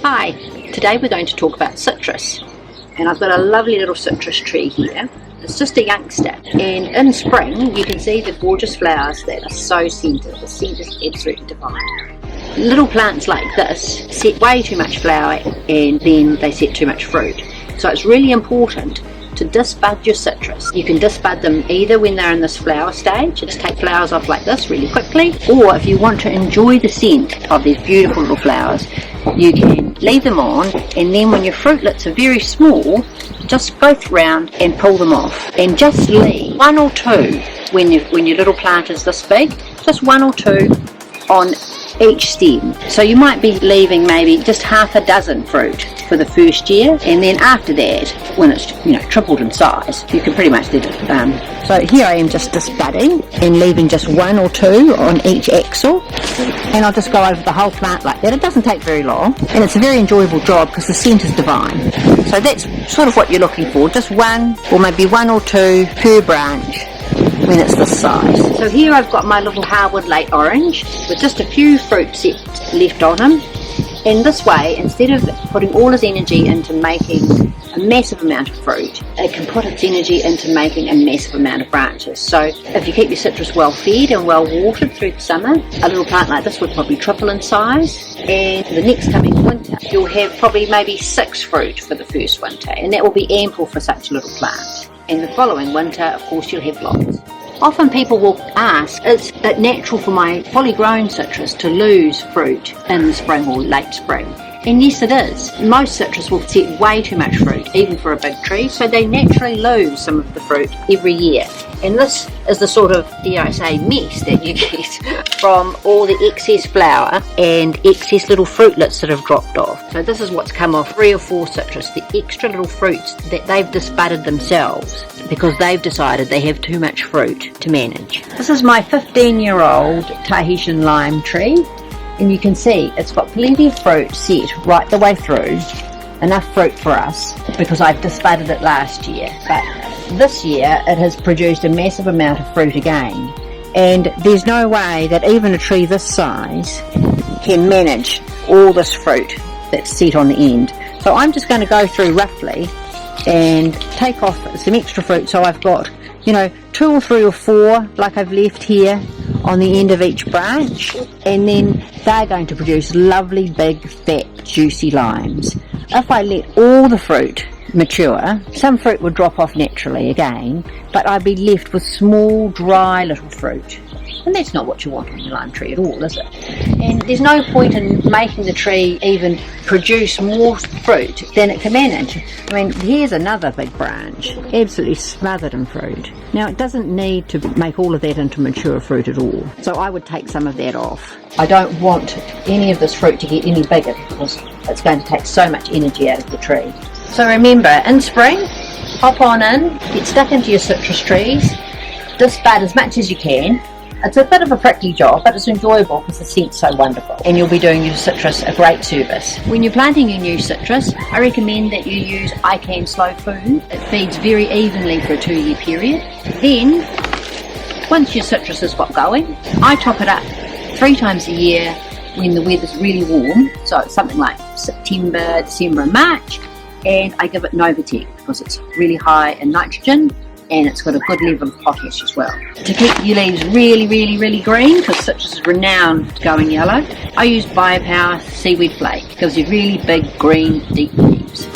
Hi, today we're going to talk about citrus, and I've got a lovely little citrus tree here. It's just a youngster, and in spring you can see the gorgeous flowers that are so scented. The scent is absolutely divine. Little plants like this set way too much flower and then they set too much fruit. So it's really important to disbud your citrus. You can disbud them either when they're in this flower stage, just take flowers off like this really quickly, or if you want to enjoy the scent of these beautiful little flowers, you can leave them on, and then when your fruitlets are very small, just go round and pull them off, and just leave one or two when your little plant is this big, just one or two on each stem. So you might be leaving maybe just half a dozen fruit for the first year, and then after that, when it's tripled in size, you can pretty much let it done. So here I am just disbudding and leaving just one or two on each axil, and I'll just go over the whole plant like that. It doesn't take very long, and it's a very enjoyable job because the scent is divine. So that's sort of what you're looking for, just one or maybe one or two per branch when it's this size. So here I've got my little hardwood late orange with just a few fruit sets left on him. In this way, instead of putting all its energy into making a massive amount of fruit, it can put its energy into making a massive amount of branches. So if you keep your citrus well fed and well watered through the summer, a little plant like this would probably triple in size, and the next coming winter you'll have probably maybe 6 fruit for the first winter, and that will be ample for such a little plant. And the following winter, of course, you'll have lots. Often people will ask, is it natural for my fully grown citrus to lose fruit in the spring or late spring? And yes, it is. Most citrus will set way too much fruit, even for a big tree, so they naturally lose some of the fruit every year. And this is the sort of, dare I say, mess that you get from all the excess flower and excess little fruitlets that have dropped off. So this is what's come off 3 or 4 citrus, the extra little fruits that they've disbudded themselves because they've decided they have too much fruit to manage. This is my 15-year-old Tahitian lime tree, and you can see it's got plenty of fruit set right the way through, enough fruit for us because I've disbudded it last year. But this year it has produced a massive amount of fruit again, and there's no way that even a tree this size can manage all this fruit that's set on the end. So I'm just going to go through roughly and take off some extra fruit, so I've got 2 or 3 or 4 like I've left here on the end of each branch, and then they're going to produce lovely big fat juicy limes. If I let all the fruit mature, some fruit would drop off naturally again, but I'd be left with small dry little fruit, and that's not what you want on your lime tree at all, is it? And there's no point in making the tree even produce more fruit than it can manage. I mean, here's another big branch, absolutely smothered in fruit. Now, it doesn't need to make all of that into mature fruit at all, so I would take some of that off. I don't want any of this fruit to get any bigger because it's going to take so much energy out of the tree. So remember, in spring, hop on in, get stuck into your citrus trees, disbud as much as you can. It's a bit of a prickly job, but it's enjoyable because the scent's so wonderful, and you'll be doing your citrus a great service. When you're planting your new citrus, I recommend that you use ICAN Slow Food. It feeds very evenly for a 2-year period. Then, once your citrus has got going, I top it up 3 times a year when the weather's really warm, so it's something like September, December and March, and I give it Novatec because it's really high in nitrogen and it's got a good level of potash as well. To keep your leaves really, really, really green, because citrus is renowned for going yellow, I use Biopower Seaweed Flake. It gives you really big, green, deep leaves.